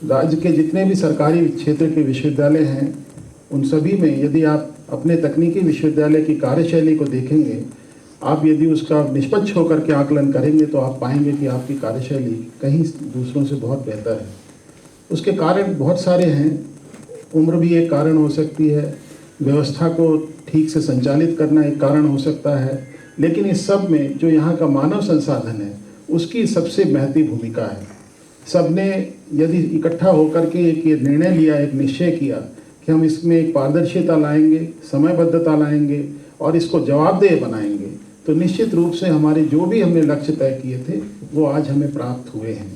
राज्य के जितने भी सरकारी क्षेत्र के विश्वविद्यालय हैं उन सभी में यदि आप अपने तकनीकी विश्वविद्यालय की कार्यशैली को देखेंगे, आप यदि उसका निष्पक्ष होकर के आकलन करेंगे तो आप पाएंगे कि आपकी कार्यशैली कहीं दूसरों से बहुत बेहतर है। उसके कारण बहुत सारे हैं। उम्र भी एक कारण हो सकती है, व्यवस्था को ठीक से संचालित करना एक कारण हो सकता है, लेकिन इस सब में जो यहाँ का मानव संसाधन है उसकी सबसे महती भूमिका है। सबने यदि इकट्ठा होकर के एक ये निर्णय लिया, एक निश्चय किया कि हम इसमें एक पारदर्शिता लाएंगे, समयबद्धता लाएंगे और इसको जवाबदेह बनाएंगे, तो निश्चित रूप से हमारे जो भी हमने लक्ष्य तय किए थे वो आज हमें प्राप्त हुए हैं।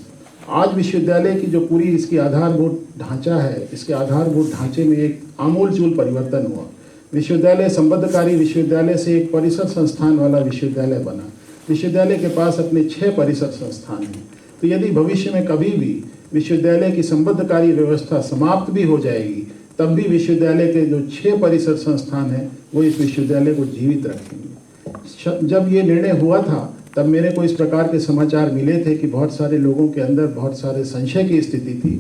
आज विश्वविद्यालय की जो पूरी इसकी आधारभूत ढांचा है, इसके आधारभूत ढांचे में एक आमूलचूल परिवर्तन हुआ। विश्वविद्यालय संबद्धकारी विश्वविद्यालय से एक परिसर संस्थान वाला विश्वविद्यालय बना। विश्वविद्यालय के पास अपने 6 परिसर संस्थान हैं। तो यदि भविष्य में कभी भी विश्वविद्यालय की संबद्धकारी व्यवस्था समाप्त भी हो जाएगी, तब भी विश्वविद्यालय के जो 6 परिसर संस्थान हैं वो इस विश्वविद्यालय को जीवित रखेंगे। जब ये निर्णय हुआ था तब मेरे को इस प्रकार के समाचार मिले थे कि बहुत सारे लोगों के अंदर बहुत सारे संशय की स्थिति थी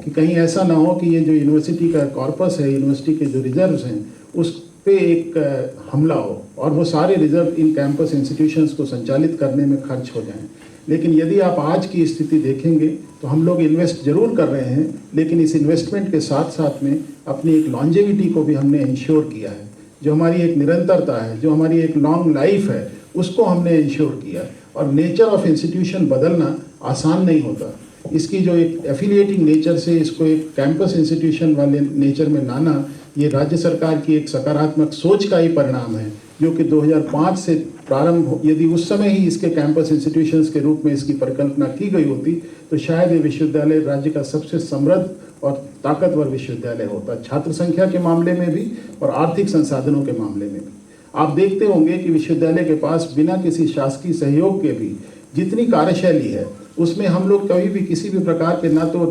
कि कहीं ऐसा ना हो कि ये जो यूनिवर्सिटी का कॉर्पस है, यूनिवर्सिटी के जो रिजर्व्स हैं, उस पे एक हमला हो और वो सारे रिजर्व इन कैंपस इंस्टीट्यूशंस को संचालित करने में खर्च हो जाएं। लेकिन यदि आप आज की स्थिति देखेंगे तो हम लोग इन्वेस्ट जरूर कर रहे हैं, लेकिन इस इन्वेस्टमेंट के साथ साथ में अपनी एक लॉन्जेविटी को भी हमने इंश्योर किया है। जो हमारी एक निरंतरता है, जो हमारी एक लॉन्ग लाइफ है, उसको हमने इंश्योर किया। और नेचर ऑफ इंस्टीट्यूशन बदलना आसान नहीं होता। इसकी जो एक एफिलिएटिंग नेचर से इसको एक कैंपस इंस्टीट्यूशन वाले नेचर में लाना, ये राज्य सरकार की एक सकारात्मक सोच का ही परिणाम है, जो कि 2005 से प्रारंभ, यदि उस समय ही इसके कैंपस इंस्टीट्यूशंस के रूप में इसकी परिकल्पना की गई होती तो शायद ये विश्वविद्यालय राज्य का सबसे समृद्ध और ताकतवर विश्वविद्यालय होता, छात्र संख्या के मामले में भी और आर्थिक संसाधनों के मामले में भी। आप देखते होंगे कि विश्वविद्यालय के पास बिना किसी शासकीय सहयोग के भी जितनी कार्यशैली है उसमें हम लोग कभी भी किसी भी प्रकार के ना तो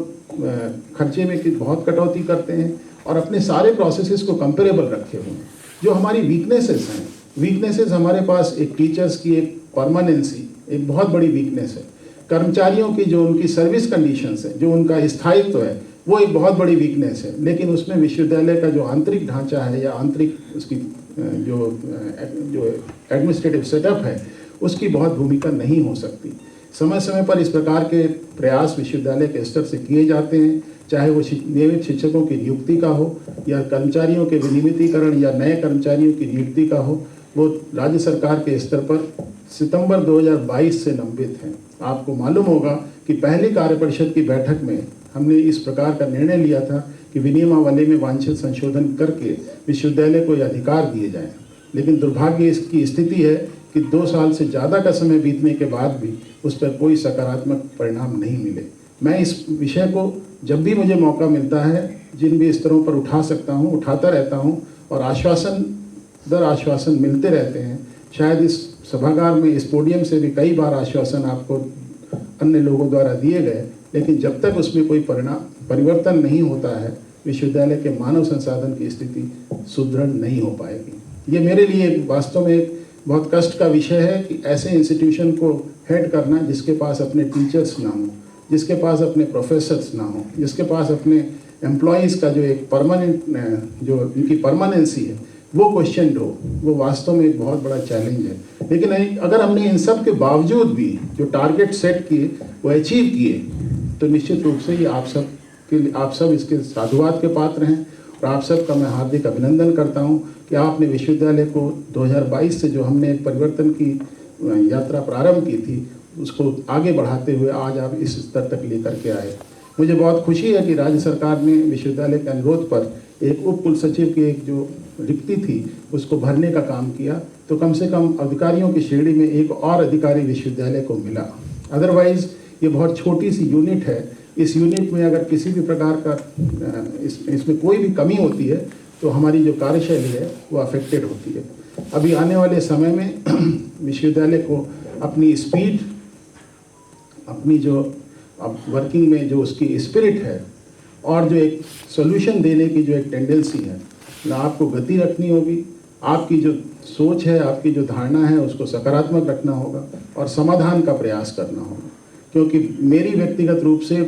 खर्चे में बहुत कटौती करते हैं और अपने सारे प्रोसेसेस को कंपेरेबल रखे हुए हैं। जो हमारी वीकनेसेस हैं, वीकनेसेस हमारे पास एक टीचर्स की एक परमानेंसी एक बहुत बड़ी वीकनेस है। कर्मचारियों की जो उनकी सर्विस कंडीशंस है, जो उनका स्थायित्व है, वो एक बहुत बड़ी वीकनेस है। लेकिन उसमें विश्वविद्यालय का जो आंतरिक ढांचा है या आंतरिक उसकी जो एडमिनिस्ट्रेटिव सेटअप है, उसकी बहुत भूमिका नहीं हो सकती। समय समय पर इस प्रकार के प्रयास विश्वविद्यालय के स्तर से किए जाते हैं, चाहे वो नियमित शिक्षकों की नियुक्ति का हो या कर्मचारियों के विनियमितीकरण या नए कर्मचारियों की नियुक्ति का हो, वो राज्य सरकार के स्तर पर सितंबर 2022 से लंबित हैं। आपको मालूम होगा कि पहली कार्यपरिषद की बैठक में हमने इस प्रकार का निर्णय लिया था कि विनियमावली में वांछित संशोधन करके विश्वविद्यालय को यह अधिकार दिए जाएं। लेकिन दुर्भाग्य इसकी स्थिति है कि 2 साल से ज़्यादा का समय बीतने के बाद भी उस पर कोई सकारात्मक परिणाम नहीं मिले। मैं इस विषय को जब भी मुझे मौका मिलता है, जिन भी स्तरों पर उठा सकता हूँ, उठाता रहता हूँ और आश्वासन दर आश्वासन मिलते रहते हैं। शायद इस सभागार में, इस पोडियम से भी कई बार आश्वासन आपको अन्य लोगों द्वारा दिए गए, लेकिन जब तक उसमें कोई परिवर्तन नहीं होता है, विश्वविद्यालय के मानव संसाधन की स्थिति सुदृढ़ नहीं हो पाएगी। ये मेरे लिए वास्तव में एक बहुत कष्ट का विषय है कि ऐसे इंस्टीट्यूशन को हेड करना जिसके पास अपने टीचर्स ना हो, जिसके पास अपने प्रोफेसर्स ना हो, जिसके पास अपने एम्प्लॉयज़ का जो एक परमानेंट जो इनकी परमानेंसी है वो क्वेश्चन हो, वो वास्तव में एक बहुत बड़ा चैलेंज है। लेकिन अगर हमने इन सब के बावजूद भी जो टारगेट सेट किए वो अचीव किए, तो निश्चित रूप से ये आप सब इसके साधुवाद के पात्र हैं। और आप सबका मैं हार्दिक अभिनंदन करता हूं कि आपने विश्वविद्यालय को 2022 से जो हमने परिवर्तन की यात्रा प्रारंभ की थी उसको आगे बढ़ाते हुए आज आप इस स्तर तक लेकर के आए। मुझे बहुत खुशी है कि राज्य सरकार ने विश्वविद्यालय के अनुरोध पर एक उप कुल सचिव की एक जो रिक्ति थी उसको भरने का काम किया, तो कम से कम अधिकारियों की श्रेणी में एक और अधिकारी विश्वविद्यालय को मिला। अदरवाइज़ ये बहुत छोटी सी यूनिट है। इस यूनिट में अगर किसी भी प्रकार का इसमें कोई भी कमी होती है तो हमारी जो कार्यशैली है वो अफेक्टेड होती है। अभी आने वाले समय में विश्वविद्यालय को अपनी स्पीड, अपनी जो अब वर्किंग में जो उसकी स्पिरिट है और जो एक सॉल्यूशन देने की जो एक टेंडेंसी है, ना आपको गति रखनी होगी। आपकी जो सोच है, आपकी जो धारणा है उसको सकारात्मक रखना होगा और समाधान का प्रयास करना होगा। क्योंकि मेरी व्यक्तिगत रूप से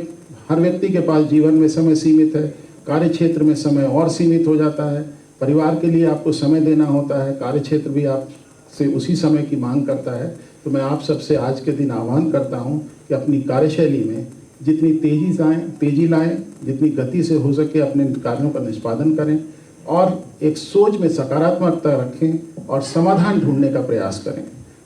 हर व्यक्ति के पास जीवन में समय सीमित है, कार्य क्षेत्र में समय और सीमित हो जाता है, परिवार के लिए आपको समय देना होता है, कार्य क्षेत्र भी आपसे उसी समय की मांग करता है। तो मैं आप सबसे आज के दिन आह्वान करता हूं कि अपनी कार्यशैली में जितनी तेजी लाएं, जितनी गति से हो सके अपने कार्यों का निष्पादन करें और एक सोच में सकारात्मकता रखें और समाधान ढूंढने का प्रयास करें।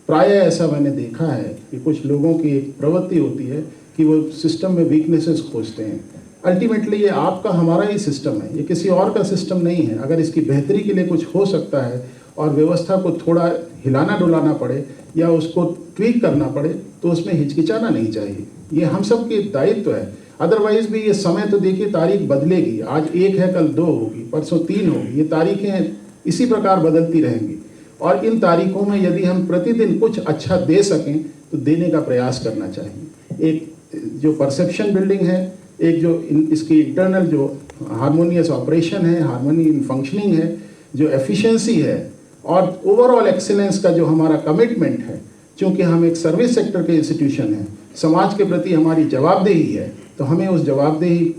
प्रायः ऐसा मैंने देखा है कि कुछ लोगों की एक प्रवृत्ति होती है कि वो सिस्टम में वीकनेसेस खोजते हैं। अल्टीमेटली ये आपका हमारा ही सिस्टम है, ये किसी और का सिस्टम नहीं है। अगर इसकी बेहतरी के लिए कुछ हो सकता है और व्यवस्था को थोड़ा हिलाना डुलाना पड़े या उसको ट्वीक करना पड़े तो उसमें हिचकिचाना नहीं चाहिए। ये हम सब के दायित्व है। अदरवाइज भी ये समय तो देखिए तारीख बदलेगी, आज 1 है कल 2 होगी, परसों 3 होगी, ये तारीखें इसी प्रकार बदलती रहेंगी और इन तारीखों में यदि हम प्रतिदिन कुछ अच्छा दे सकें तो देने का प्रयास करना चाहिए। एक जो परसेप्शन बिल्डिंग है, एक जो इसकी इंटरनल जो हार्मोनियस ऑपरेशन है, हार्मोनी इन फंक्शनिंग है, जो एफिशिएंसी है और ओवरऑल एक्सीलेंस का जो हमारा कमिटमेंट है, क्योंकि हम एक सर्विस सेक्टर के इंस्टीट्यूशन हैं, समाज के प्रति हमारी जवाबदेही है, तो हमें उस जवाबदेही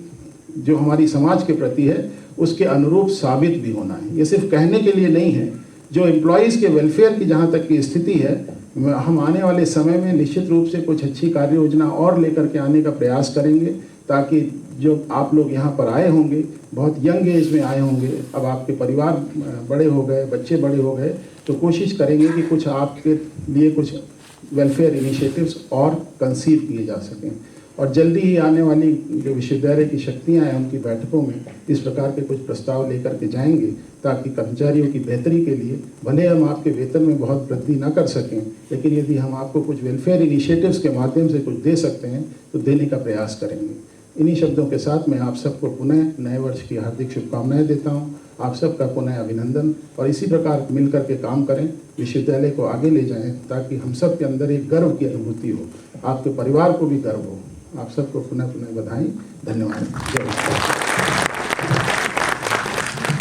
जो हमारी समाज के प्रति है उसके अनुरूप साबित भी होना है। ये सिर्फ कहने के लिए नहीं है। जो एम्प्लॉयज़ के वेलफेयर की जहाँ तक की स्थिति है, हम आने वाले समय में निश्चित रूप से कुछ अच्छी कार्य योजना और लेकर के आने का प्रयास करेंगे, ताकि जो आप लोग यहाँ पर आए होंगे, बहुत यंग एज में आए होंगे, अब आपके परिवार बड़े हो गए, बच्चे बड़े हो गए, तो कोशिश करेंगे कि कुछ आपके लिए कुछ वेलफेयर इनिशिएटिव्स और कंसीव किए जा सकें। और जल्दी ही आने वाली जो विश्वविद्यालय की शक्तियाँ हैं उनकी बैठकों में इस प्रकार के कुछ प्रस्ताव लेकर के जाएंगे, ताकि कर्मचारियों की बेहतरी के लिए भले हम आपके वेतन में बहुत वृद्धि ना कर सकें, लेकिन यदि हम आपको कुछ वेलफेयर इनिशिएटिव्स के माध्यम से कुछ दे सकते हैं तो देने का प्रयास करेंगे। इन्हीं शब्दों के साथ मैं आप सबको पुनः नए वर्ष की हार्दिक शुभकामनाएं देता हूं। आप सबका पुनः अभिनंदन, और इसी प्रकार मिलकर के काम करें, विश्वविद्यालय को आगे ले जाएं, ताकि हम सब के अंदर एक गर्व की अनुभूति हो, आपके परिवार को भी गर्व हो। आप सबको पुनः बधाई। धन्यवाद। जय हिंद।